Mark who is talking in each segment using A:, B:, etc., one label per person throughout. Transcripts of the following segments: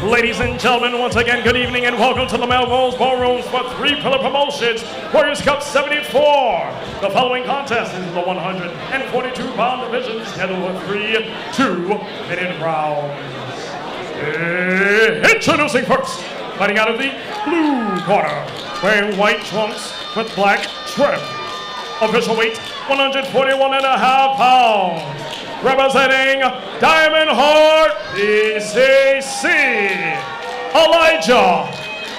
A: Ladies and gentlemen, once again, good evening and welcome to the Melrose Ballrooms for 3 Pillar Promotions, Warriors Cup 74. The following contest is the 142-pound division scheduled with 3 2-minute rounds. Introducing first, fighting out of the blue corner, wearing white trunks with black trim. Official weight, 141.5 pounds. Representing Diamond Heart PCC, Elijah,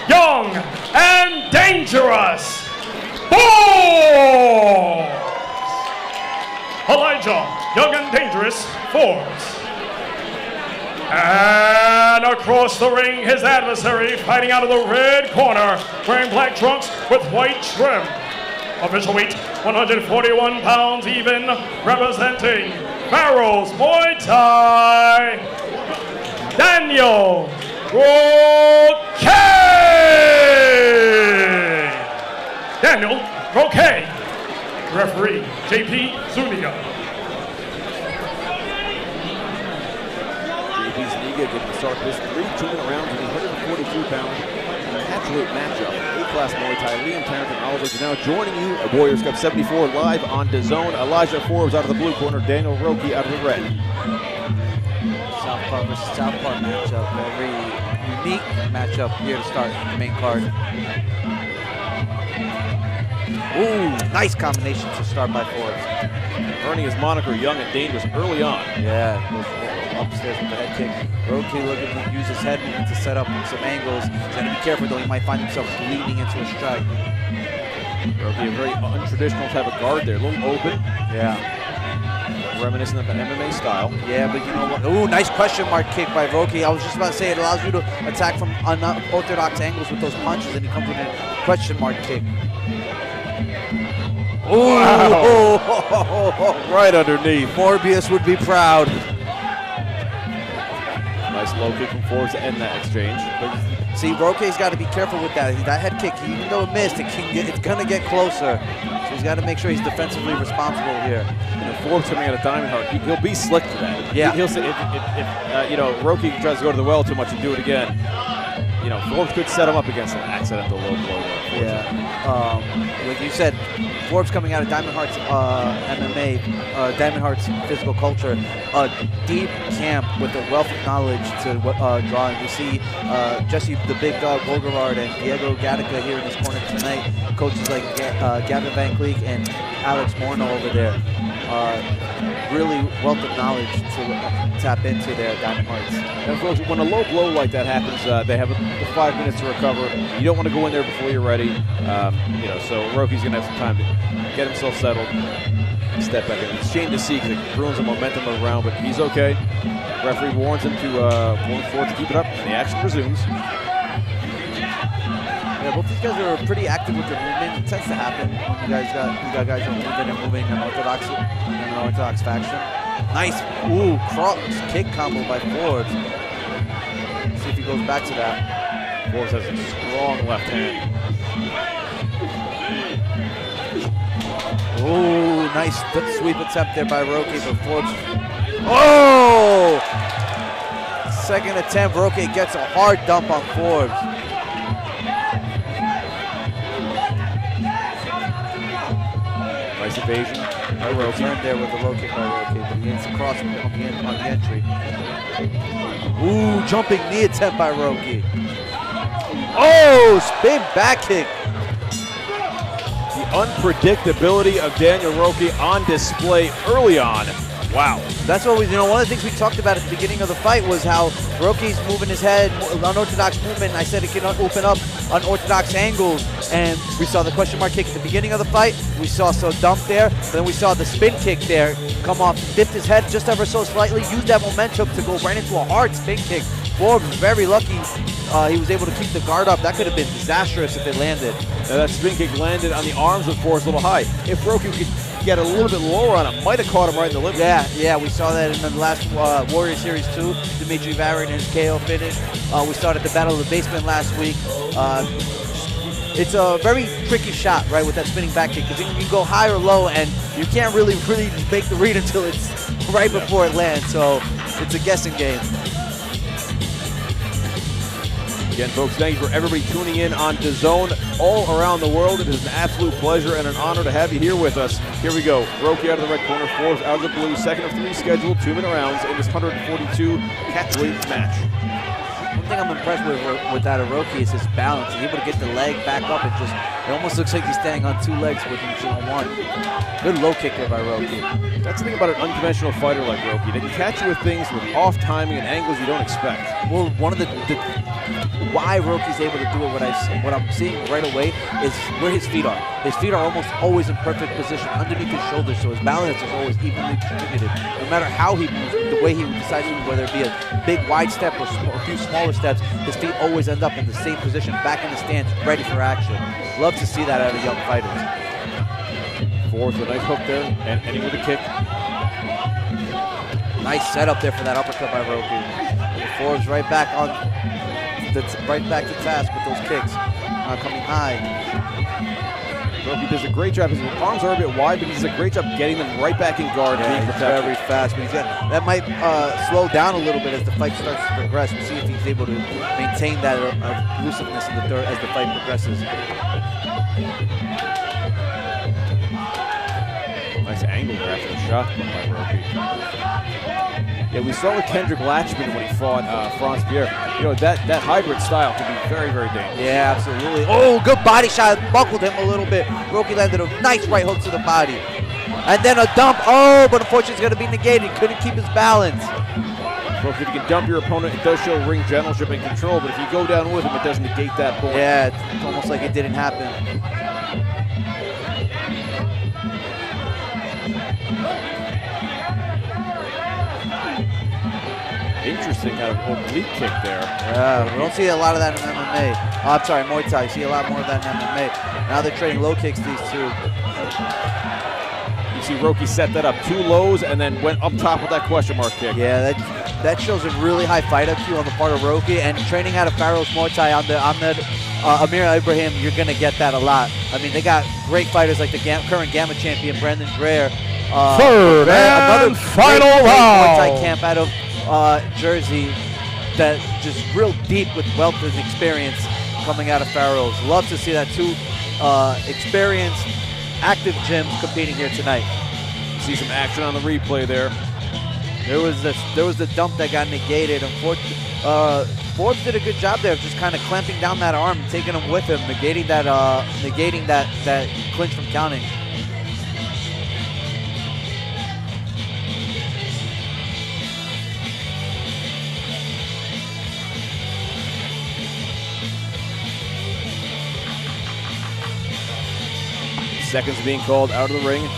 A: Young and Dangerous Forbes. Elijah, Young and Dangerous Forbes. And across the ring, his adversary fighting out of the red corner, wearing black trunks with white trim. Official weight, 141 pounds even, representing Barrows Muay Thai, Daniel Roque. Daniel Roque. Referee, JP Zuniga.
B: JP Zuniga getting to start this 3 2-minute round in the 142-pound catchweight matchup. A-class Muay Thai, Liam Tarrant Oliver is now joining you at Warriors Cup 74 live on DAZN. Elijah Forbes out of the blue corner, Daniel Roque out of the red.
C: Southpaw versus Southpaw matchup, very unique matchup here to start the main card. Ooh, nice combination to start by Forbes.
B: Earning his moniker Young and Dangerous early on.
C: Yeah, goes upstairs with the head kick. Roque looking to use his head movement to set up some angles. He's got to be careful though, he might find himself leaning into a strike.
B: Roque, a very untraditional type of guard there, a little open.
C: Yeah.
B: Reminiscent of an MMA style.
C: Yeah, but you know what? Ooh, nice question mark kick by Roque. I was just about to say it allows you to attack from unorthodox angles with those punches, and he comes with a question mark kick.
B: Oh, wow. Right underneath.
C: Morbius would be proud.
B: Nice low kick from Forbes to end that exchange.
C: But see, Roque's got to be careful with that. That head kick, even though it missed, it's going to get closer. So he's got to make sure he's defensively responsible here.
B: And if Forbes coming out of Diamond Heart, he'll be slick to that.
C: Yeah.
B: He'll say if Roque tries to go to the well too much and do it again, Forbes could set him up against an accidental low blow there.
C: Yeah. Like you said, Forbes coming out of Diamond Heart's MMA, Diamond Heart's physical culture, a deep camp with a wealth of knowledge to draw. And we see Jesse the Big Dog Volgerard and Diego Gattaca here in this corner tonight. Coaches like Gavin Van Cleek and Alex Morno over there. Really wealth of knowledge to tap into their Diamond Hearts.
B: And folks, when a low blow like that happens, they have 5 minutes to recover. You don't want to go in there before you're ready. So Roque's going to have some time to get himself settled, step back in. It's a shame to see because it ruins the momentum of the round, but he's okay. Referee warns him to Forbes to keep it up, and the action resumes.
C: Yeah, both these guys are pretty active with their movement. It tends to happen when you guys are moving in an unorthodox fashion. Nice, cross kick combo by Forbes. Let's see if he goes back to that.
B: Forbes has a strong left hand.
C: Ooh, nice sweep attempt there by Roque, but Forbes. Oh! Second attempt, Roque gets a hard dump on Forbes.
B: Nice evasion by Roque.
C: Turned there with the low kick by Roque, but he hits the cross on the entry. Ooh, jumping knee attempt by Roque. Oh, spin back kick.
B: The unpredictability of Daniel Roque on display early on. Wow.
C: That's what one of the things we talked about at the beginning of the fight was how Roque's moving his head, unorthodox movement, and I said it can open up unorthodox angles, and we saw the question mark kick at the beginning of the fight, we saw dump there, then we saw the spin kick there come off, dipped his head just ever so slightly, used that momentum to go right into a hard spin kick. Forbes was very lucky he was able to keep the guard up. That could have been disastrous if it landed.
B: Now that spin kick landed on the arms of Forbes a little high. If Roque could get a little bit lower on it, might have caught him right in the liver.
C: Yeah, we saw that in the last Warrior Series 2, Dimitri Varin and his KO finish. We saw it at the Battle of the Basement last week. It's a very tricky shot, right, with that spinning back kick, because you can go high or low, and you can't really make the read until it's right before it lands, so it's a guessing game.
B: Again, folks, thank you for everybody tuning in on DAZN all around the world. It is an absolute pleasure and an honor to have you here with us. Here we go. Roque out of the red corner, Forbes out of the blue. Second of 3 scheduled, 2-minute rounds in this 142 catchweight match.
C: One thing I'm impressed with that of Roque is his balance. He's able to get the leg back up and just, it almost looks like he's standing on 2 legs with him on 1. Good low kick there by Roque.
B: That's the thing about an unconventional fighter like Roque. They can catch you with things with off timing and angles you don't expect.
C: Well, one of the why Roque's able to do it, what I'm seeing right away is where his feet are. His feet are almost always in perfect position underneath his shoulders, so his balance is always evenly distributed. No matter how he moves, the way he decides to move, whether it be a big wide step or a few smaller steps, his feet always end up in the same position, back in the stance, ready for action. Love to see that out of young fighters.
B: Forbes with a nice hook there, and ending with a kick.
C: Nice setup there for that uppercut by Roque. Forbes right back to task with those kicks. Coming high.
B: Roque does a great job. His arms are a bit wide, but he does a great job getting them right back in guard.
C: Yeah, he's very fast. But that might slow down a little bit as the fight starts to progress. We'll see if he's able to maintain that elusiveness in the third as the fight progresses.
B: Nice angle there after the shot by Roque. Yeah, we saw with Kendrick Latchman when he fought Franz Pierre. You know, that hybrid style can be very, very dangerous.
C: Yeah, absolutely. Oh, good body shot. Buckled him a little bit. Roque landed a nice right hook to the body. And then a dump. Oh, but unfortunately it's going to be negated. Couldn't keep his balance.
B: Well, if you can dump your opponent, it does show ring generalship and control, but if you go down with him, it does negate that point.
C: Yeah, it's almost like it didn't happen.
B: Interesting kind of oblique kick there.
C: Yeah, we don't see a lot of that in MMA. Oh, I'm sorry, Muay Thai. You see a lot more of that in MMA. Now they're trading low kicks, these two.
B: You see Roque set that up 2 lows and then went up top with that question mark kick.
C: Yeah, that shows a really high fight IQ on the part of Roque, and training out of Pharaoh's Muay Thai on the Amir Ibrahim, you're going to get that a lot. I mean, they got great fighters like the current Gamma champion, Brandon Dreher.
A: Third and final round.
C: Muay Thai camp out of Jersey that just real deep with wealth and experience coming out of Pharaoh's. Love to see that 2 experienced, active gyms competing here tonight.
B: See some action on the replay there.
C: There was the dump that got negated. Forbes did a good job there of just kind of clamping down that arm and taking him with him, negating that clinch from counting.
B: Seconds being called out of the ring.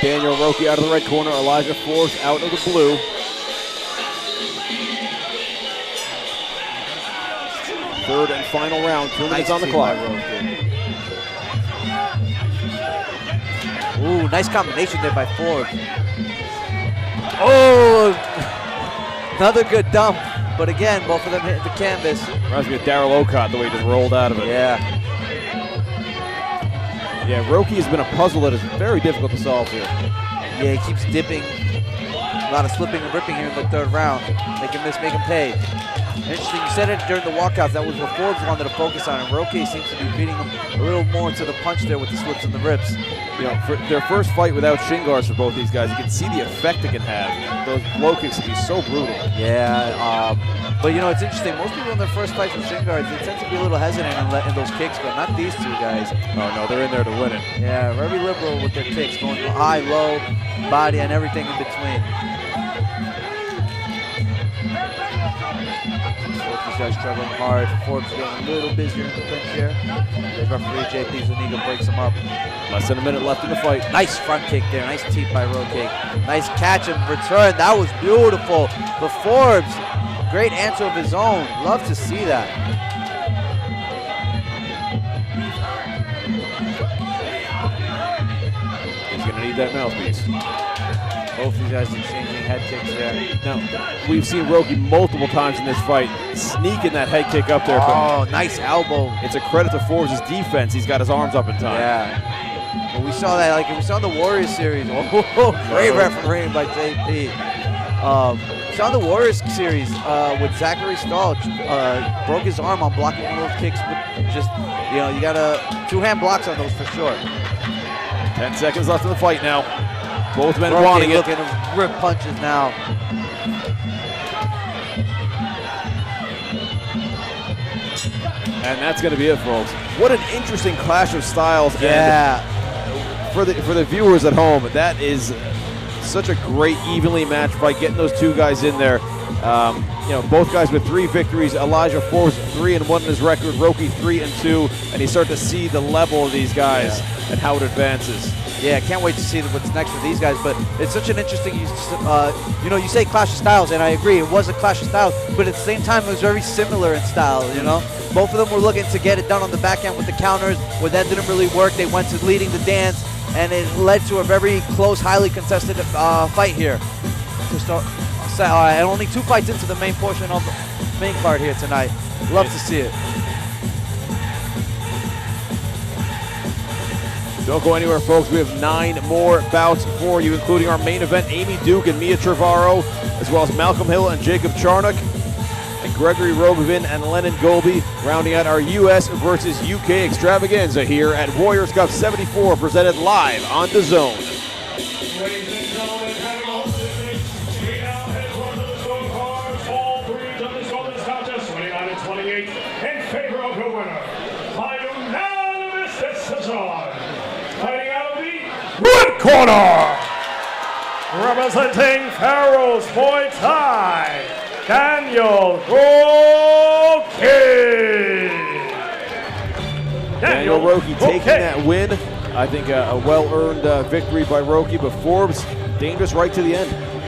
B: Daniel Roque out of the red corner, Elijah Forbes out of the blue. Third and final round, 2 minutes on the clock.
C: Ooh, nice combination there by Forbes. Oh, another good dump. But again, both of them hitting the canvas.
B: Reminds me of Daryl Ocott, the way he just rolled out of it.
C: Yeah.
B: Yeah, Roque has been a puzzle that is very difficult to solve here.
C: Yeah, he keeps dipping. A lot of slipping and ripping here in the third round. Make him miss, make him pay. Interesting, you said it during the walkouts. That was what Forbes wanted to focus on, and Roque seems to be beating him a little more to the punch there with the slips and the rips.
B: You know, for their first fight without shin guards for both these guys, you can see the effect it can have. Those low kicks can be so brutal.
C: Yeah, but you know, it's interesting. Most people in their first fights with shin guards, they tend to be a little hesitant in letting those kicks go. Not these 2 guys.
B: Oh no, they're in there to win it.
C: Yeah, very liberal with their kicks, going high, low, body, and everything in between. Both these guys struggling hard. Forbes getting a little busier in the clinch here. The referee JP Zuniga breaks him up.
B: Less than a minute left in the fight.
C: Nice front kick there. Nice teep by Roque. Nice catch and return. That was beautiful. But Forbes, great answer of his own. Love to see that.
B: He's going to need that mouthpiece.
C: Both these guys exchanging head kicks there.
B: Now, we've seen Roque multiple times in this fight sneaking that head kick up there.
C: Oh, nice elbow.
B: It's a credit to Forbes' defense. He's got his arms up in time.
C: Yeah. But we saw that, like we saw in the Warriors series. Oh, great refereeing by JP. We saw in the Warriors series with Zachary Stahl, broke his arm on blocking one of those kicks with just, you got two-hand blocks on those for sure.
B: 10 seconds left in the fight now. Both men
C: Roque
B: wanting it.
C: looking to rip punches now.
B: And that's going to be it, folks. What an interesting clash of styles.
C: Yeah.
B: And for the viewers at home, that is such a great evenly matched fight. Getting those two guys in there. Both guys with 3 victories. Elijah Forbes 3-1 in his record. Roque 3-2, and you start to see the level of these guys and how it advances.
C: Yeah, can't wait to see what's next for these guys. But it's such an interesting, you say clash of styles, and I agree, it was a clash of styles. But at the same time, it was very similar in style. Both of them were looking to get it done on the backhand with the counters. Where that didn't really work, they went to leading the dance, and it led to a very close, highly contested fight here. To start, and only 2 fights into the main portion of the main card here tonight. Love to see it.
B: Don't go anywhere, folks. We have 9 more bouts for you, including our main event, Amy Duke and Mia Trevorrow, as well as Malcolm Hill and Jacob Charnock, and Gregory Rogovin and Lennon Golby, rounding out our U.S. versus U.K. extravaganza here at Warriors Cup 74, presented live on The Zone.
A: Ladies and gentlemen, having all statistics, we now head to the scorecards. All 3 judges scored this contest 29-28 in favor of the winner by unanimous decision. Fighting out of the red corner, representing Pharaoh's Muay Thai, Daniel Roque.
B: Daniel Roque taking that win. I think a well-earned victory by Roque, but Forbes, dangerous right to the end.